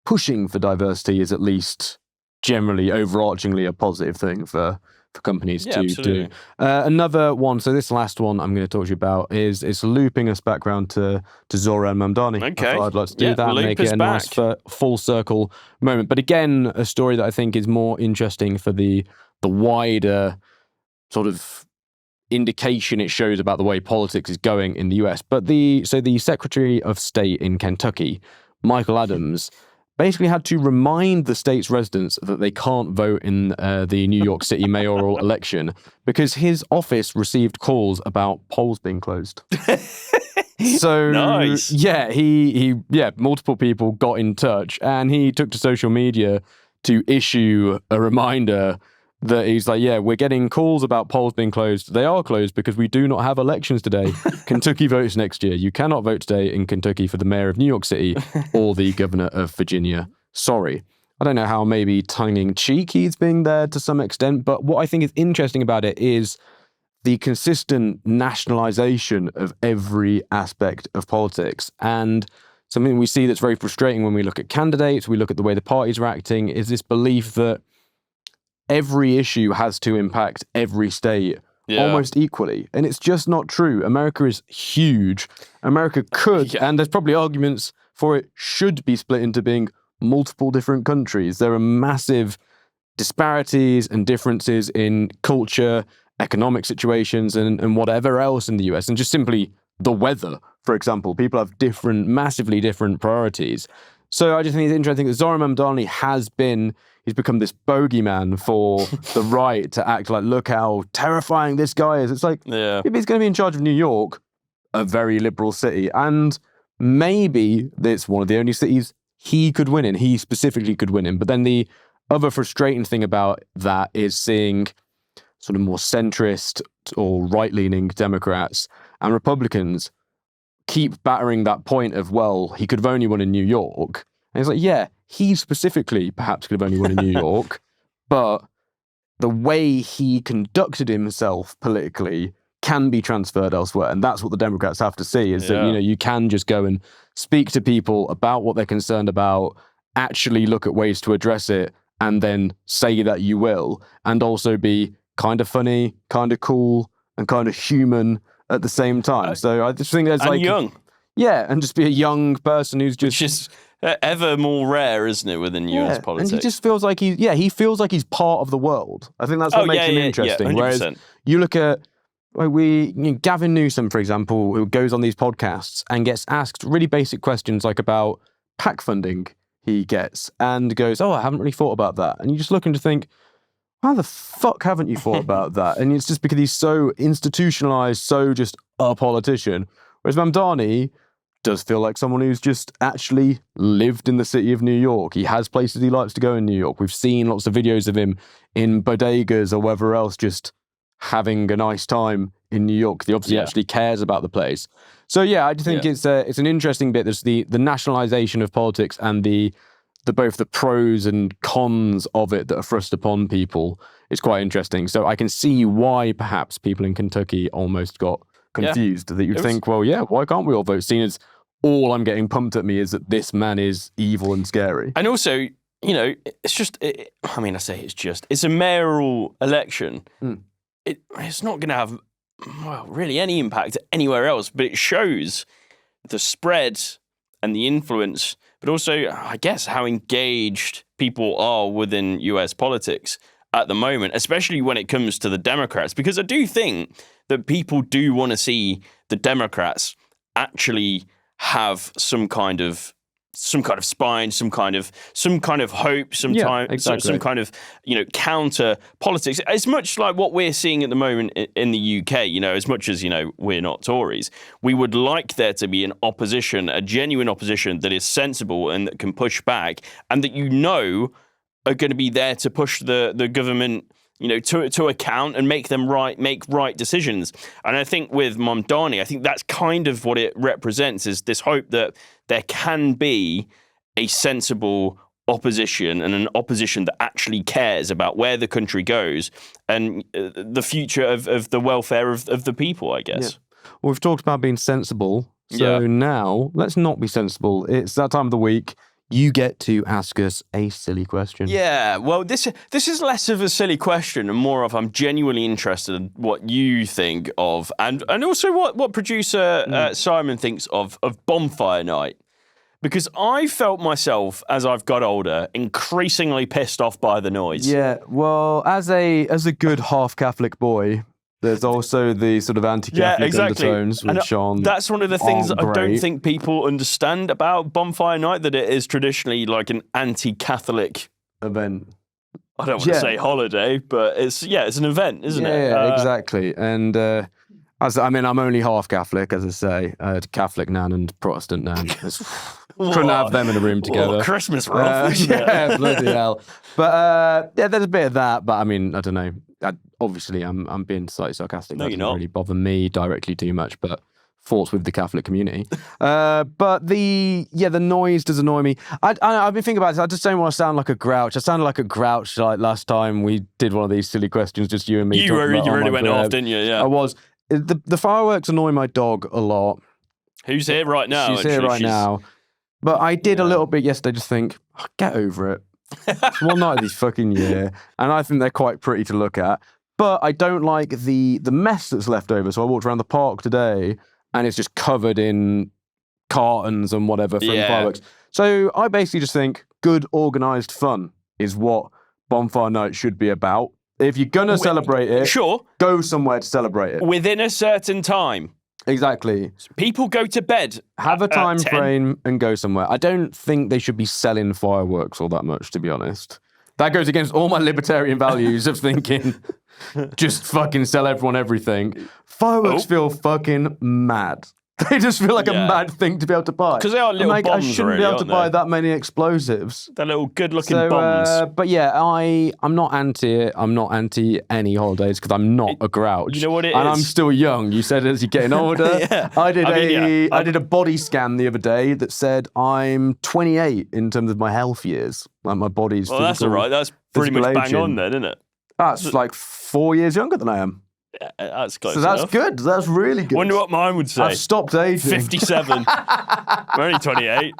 pushing for diversity is at least generally overarchingly a positive thing for companies to absolutely. do. Another one, so this last one I'm going to talk to you about is looping us back round to Zohran Mamdani. Okay. I thought I'd like to do that and make it a nice full circle moment. But again, a story that I think is more interesting for the wider sort of indication it shows about the way politics is going in the US. But the Secretary of State in Kentucky, Michael Adams, basically had to remind the state's residents that they can't vote in the New York City mayoral election because his office received calls about polls being closed. So Nice. multiple people got in touch, and he took to social media to issue a reminder that he's like, yeah, we're getting calls about polls being closed. They are closed because we do not have elections today. Kentucky votes next year. You cannot vote today in Kentucky for the mayor of New York City or the governor of Virginia. Sorry. I don't know how maybe tongue-in-cheek he's being there to some extent, but what I think is interesting about it is the consistent nationalization of every aspect of politics. And something we see that's very frustrating when we look at candidates, we look at the way the parties are acting, is this belief that every issue has to impact every state almost equally. And it's just not true. America is huge. America could, and there's probably arguments for it, should be split into being multiple different countries. There are massive disparities and differences in culture, economic situations, and whatever else in the US, and just simply the weather, for example. People have massively different priorities. So I just think it's interesting that Zohran Mamdani he's become this bogeyman for the right to act like, look how terrifying this guy is. It's like, maybe he's going to be in charge of New York, a very liberal city, and maybe it's one of the only cities he could win in. He specifically could win in. But then the other frustrating thing about that is seeing sort of more centrist or right-leaning Democrats and Republicans keep battering that point of, well, he could have only won in New York. And it's like, yeah, he specifically perhaps could have only won in New York, but the way he conducted himself politically can be transferred elsewhere. And that's what the Democrats have to see, is that, you can just go and speak to people about what they're concerned about, actually look at ways to address it, and then say that you will, and also be kind of funny, kind of cool, and kind of human at the same time. So I just think there's and young. Yeah, and just be a young person who's just... Which is ever more rare, isn't it, within US politics? And he just feels like he feels like he's part of the world. I think that's what makes him interesting. Whereas you look at Gavin Newsom, for example, who goes on these podcasts and gets asked really basic questions like about PAC funding he gets, and goes, oh, I haven't really thought about that. And you just look and think, how the fuck haven't you thought about that? And it's just because he's so institutionalized, so just a politician. Whereas Mamdani does feel like someone who's just actually lived in the city of New York. He has places he likes to go in New York. We've seen lots of videos of him in bodegas or wherever else, just having a nice time in New York. He obviously actually cares about the place. So yeah, I just think it's an interesting bit. There's the nationalization of politics and the both the pros and cons of it that are thrust upon people. It's quite interesting. So I can see why perhaps people in Kentucky almost got confused, that you'd think, well, why can't we all vote? Seeing as all I'm getting pumped at me is that this man is evil and scary. And also, it's just, it's a mayoral election. It's not going to have, really any impact anywhere else, but it shows the spread and the influence, but also, I guess, how engaged people are within US politics at the moment, especially when it comes to the Democrats, because I do think that people do want to see the Democrats actually have some kind of spine, some kind of hope, some kind of counter politics. As much like what we're seeing at the moment in the UK, as much as we're not Tories, we would like there to be an opposition, a genuine opposition that is sensible and that can push back, and that are going to be there to push the government to account and make right decisions. And I think with Mamdani, I think that's kind of what it represents, is this hope that there can be a sensible opposition, and an opposition that actually cares about where the country goes and the future of the welfare of the people, I guess. Yeah. Well, we've talked about being sensible. So now let's not be sensible. It's that time of the week. You get to ask us a silly question. Yeah, well, this is less of a silly question and more of, I'm genuinely interested in what you think of, and also what producer Simon thinks of Bonfire Night. Because I felt myself, as I've got older, increasingly pissed off by the noise. Yeah, well, as a good half-Catholic boy, there's also the sort of anti-Catholic undertones, which that's one of the things that I don't think people understand about Bonfire Night, that it is traditionally like an anti-Catholic event. I don't want to say holiday, but it's an event, isn't it? Yeah, exactly. And I'm only half Catholic, as I say. Catholic nan and Protestant nan. Couldn't have them in a room together. What, Christmas rough, isn't it? Yeah, bloody hell. But yeah, there's a bit of that. But I mean, I don't know. Obviously, I'm being slightly sarcastic. No, That you're doesn't not. really bother me directly too much, but thoughts with the Catholic community. But the noise does annoy me. I've been thinking about this. I just don't want to sound like a grouch. I sounded like a grouch like last time we did one of these silly questions, just you and me. You really went off, didn't you? Yeah. I was. The fireworks annoy my dog a lot. Who's here right now? She's here right now. But I did a little bit yesterday just think, get over it. It's one night of this fucking year. And I think they're quite pretty to look at. But I don't like the mess that's left over. So I walked around the park today and it's just covered in cartons and whatever from fireworks. So I basically just think good organised fun is what Bonfire Night should be about. If you're going to celebrate it, sure, go somewhere to celebrate it. Within a certain time. Exactly. People go to bed. Have a time 10. frame and go somewhere. I don't think they should be selling fireworks all that much, to be honest. That goes against all my libertarian values of thinking, just fucking sell everyone everything. Fireworks feel fucking mad. They just feel like a mad thing to be able to buy. Because they are little bombs, I shouldn't be able to aren't buy they? that many explosives. They're little good-looking bombs. But yeah, I'm not anti it. I'm not anti any holidays because I'm not a grouch. You know what it and is? I'm still young. You said as you're getting older. Yeah. I did a body scan the other day that said I'm 28 in terms of my health years. Like my body's Well, that's all right. That's pretty much bang on then, isn't it? That's like 4 years younger than I am. Yeah, that's close So that's enough. good. That's really good. Wonder what mine would say. I've stopped aging. 57. I'm only 28.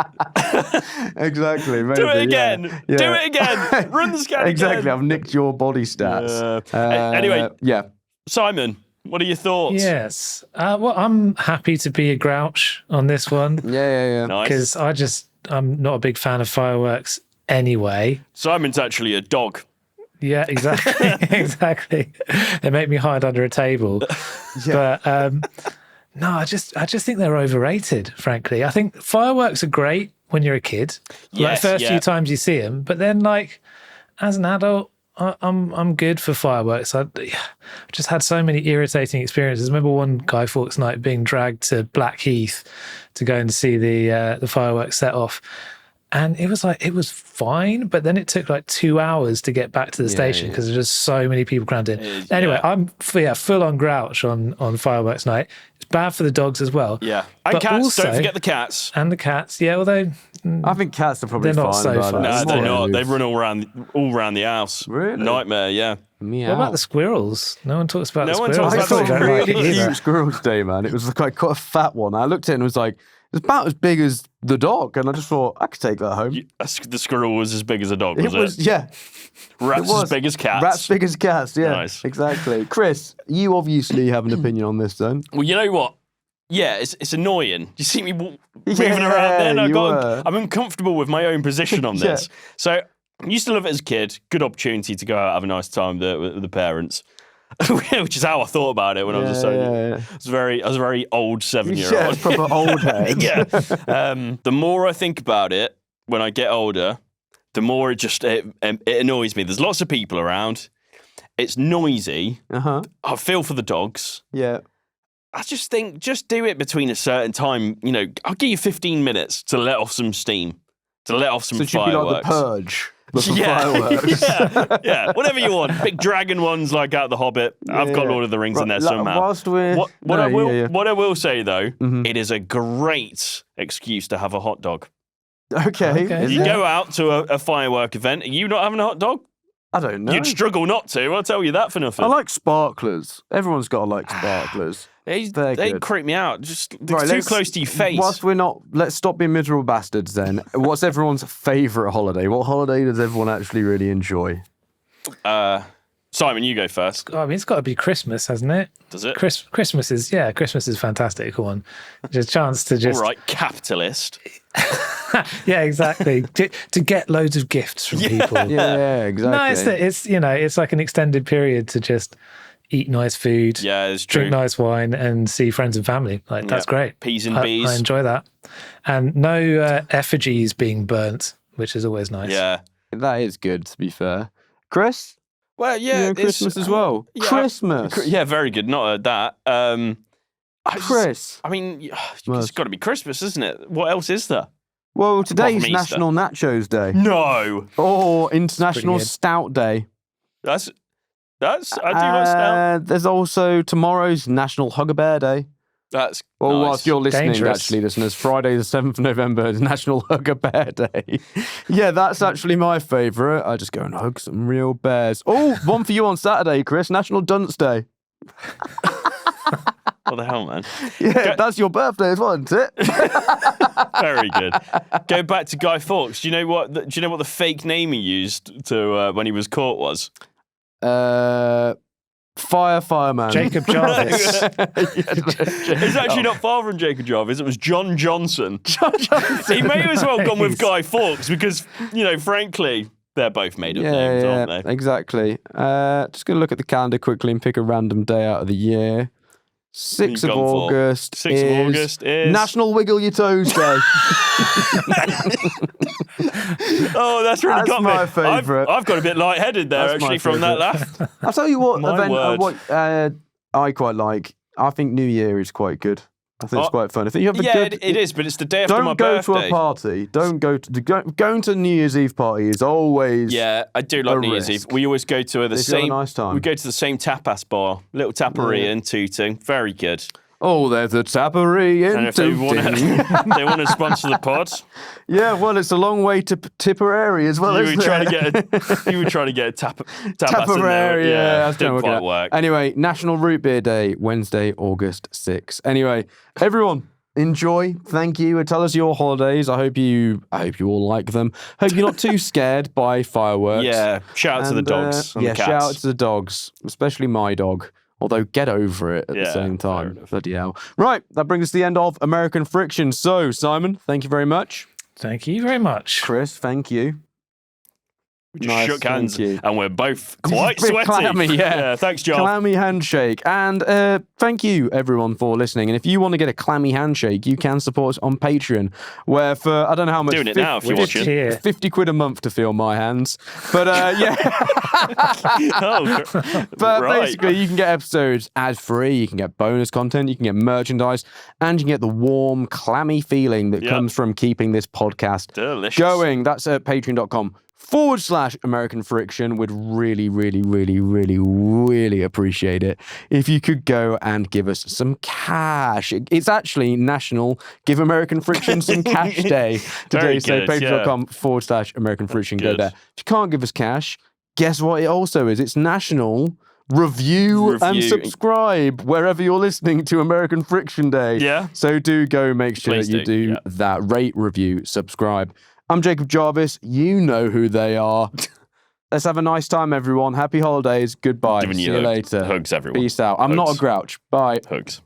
Exactly. Maybe, Do it again. Yeah. Do it again. Run the scan Exactly. again. I've nicked your body stats. Anyway. Yeah. Simon, what are your thoughts? Yes. Well, I'm happy to be a grouch on this one Yeah. Nice. because I'm not a big fan of fireworks anyway. Simon's actually a dog. Yeah, exactly. Exactly. They make me hide under a table. But no, I just think they're overrated, frankly. I think fireworks are great when you're a kid. Like the first few times you see them, but then like as an adult, I'm good for fireworks. I've just had so many irritating experiences. I remember one Guy Fawkes night being dragged to Blackheath to go and see the fireworks set off. And it was fine, but then it took like 2 hours to get back to the station because there's just so many people crammed in. Anyway, I'm full on grouch on fireworks night. It's bad for the dogs as well. Yeah. And But cats, also- don't forget the cats. And the cats, yeah, although I think cats are probably They're not fine so about fun. it. No, they're not. Yeah. They run all around the house. Really? Nightmare, yeah. Meow. what about the squirrels? No one talks about No the one squirrels. talks I about saw the a don't really like it either. cute squirrel today, man. It was like quite a fat one. I looked at it and was like, it's about as big as the dog. And I just thought, I could take that home. The squirrel was as big as a dog, was It was, yeah. Rats it was. as big as cats. Rats big as cats, yeah. Nice. Exactly. Chris, you obviously have an opinion on this then. Well, you know what? Yeah, it's annoying. You see me moving Yeah, around there, and you were. I'm uncomfortable with my own position on Yeah. this. So I used to love it as a kid. Good opportunity to go out, have a nice time with the parents, which is how I thought about it when I was a soldier. Yeah. I was a very old 7-year-old. Yeah, it's proper old head. Yeah. The more I think about it when I get older, the more it annoys me. There's lots of people around. It's noisy. Uh-huh. I feel for the dogs. Yeah. I just think, just do it between a certain time. You know, I'll give you 15 minutes to let off some steam, to let off some So it should be fireworks. like the Purge, but for Yeah. fireworks. yeah, whatever you want. Big dragon ones like out of the Hobbit. I've got Yeah. Lord of the Rings in there Right, somehow. Whilst we're... What No, I will say though, Mhm. it is a great excuse to have a hot dog. Okay. Okay. Is You it? go out to a firework event. Are you not having a hot dog? I don't know. You'd struggle not to. I'll tell you that for nothing. I like sparklers. Everyone's got to like sparklers. They're They good. creep me out. Just they're Right, too let's- close to your face. Whilst we're not, let's stop being miserable bastards then. What's everyone's favourite holiday? What holiday does everyone actually really enjoy? Simon, you go first. I mean, it's got to be Christmas, hasn't it? Does it? Christmas is fantastic. Come on, just a chance to All just right, capitalist. yeah, exactly to get loads of gifts from people. Yeah, exactly. No, it's like an extended period to just eat nice food, Yeah, it's true. drink nice wine, and see friends and family. Like that's Yeah. great. Peas and I bees. enjoy that, and no effigies being burnt, which is always nice. Yeah. That is good, to be fair. Chris? Well, You yeah, know it's Christmas as well. yeah, Christmas. Yeah, very good. Not that. Chris. I mean, it's got to be Christmas, isn't it? What else is there? Well, today's from Easter. National Nachos Day. No. Or International good. Stout Day. That's I do like stout. There's also tomorrow's National Hug a Bear Day. That's Well, nice. whilst you're listening, Dangerous. actually, listeners, Friday the 7th of November is National Hug a Bear Day. Yeah, that's actually my favourite. I just go and hug some real bears. Oh, one for you on Saturday, Chris. National Dunce Day. What the hell, man? Yeah, that's your birthday as well, isn't it? Very good. Go back to Guy Fawkes. Do you know what the fake name he used to when he was caught was? Fireman. Jacob Jarvis. It's actually not far from Jacob Jarvis. It was John Johnson. He may as well gone with Guy Fawkes because, frankly, they're both made up names, aren't they? Exactly. Just going to look at the calendar quickly and pick a random day out of the year. 6th of August. 6th of August is National Wiggle Your Toes Day. Oh, that's really got me. my favourite. I've got a bit lightheaded there, That's my actually, from that laugh. I'll tell you what My event word. I quite like. I think New Year is quite good. I think it's quite fun. I think you have a Yeah, good. it is, but it's the day after my Don't go birthday. to a party. Don't go to going to New Year's Eve party is always. Yeah, I do like a New Year's Eve. risk. We always go to the If you have a same. nice time. We go to the same tapas bar, little taparia in Tooting. Very good. Oh, there's a tappery in And if they want Tooting. they want to sponsor the pod, Yeah, well, it's a long way to Tipperary as well. you isn't were trying it? to get a tapas in there. Tipperary, yeah, that's didn't gonna quite work. Anyway, National Root Beer Day, Wednesday, August 6th. Anyway, everyone, enjoy. Thank you. And tell us your holidays. I hope you all like them. Hope you're not too scared by fireworks. Yeah, shout out to the And, dogs and yeah, the cats. shout out to the dogs, especially my dog. Although, get over it at the Yeah, same fair time. enough. Bloody hell. Right, that brings us to the end of American Friction. So, Simon, thank you very much. Thank you very much. Chris, thank you. We just Nice, shook hands, thank you. and we're both quite Bit sweaty. clammy, yeah. Thanks, Jarv. Clammy handshake. And thank you, everyone, for listening. And if you want to get a clammy handshake, you can support us on Patreon, where for, I don't know how much. Doing it now if you're watching. Here. 50 quid a month to feel my hands. But yeah. Oh, But right. basically, you can get episodes ad-free, you can get bonus content, you can get merchandise, and you can get the warm, clammy feeling that Yep. comes from keeping this podcast Delicious. going. That's at patreon.com/American Friction. Would really, really, really, really, really appreciate it if you could go and give us some cash. It's actually National Give American Friction Some Cash Day today. Very So good, patreon.com/American Friction. Go Good. there. If you can't give us cash, guess what it also is? It's National Review and Review. subscribe wherever you're listening to American Friction Day. Yeah. So do go make sure Please that you do, do yeah. that. Rate, review, subscribe. I'm Jacob Jarvis. You know who they are. Let's have a nice time, everyone. Happy holidays. Goodbye. Giving See you you hugs. later. Hugs, everyone. Peace out. I'm not a Hugs. grouch. Bye. Hugs.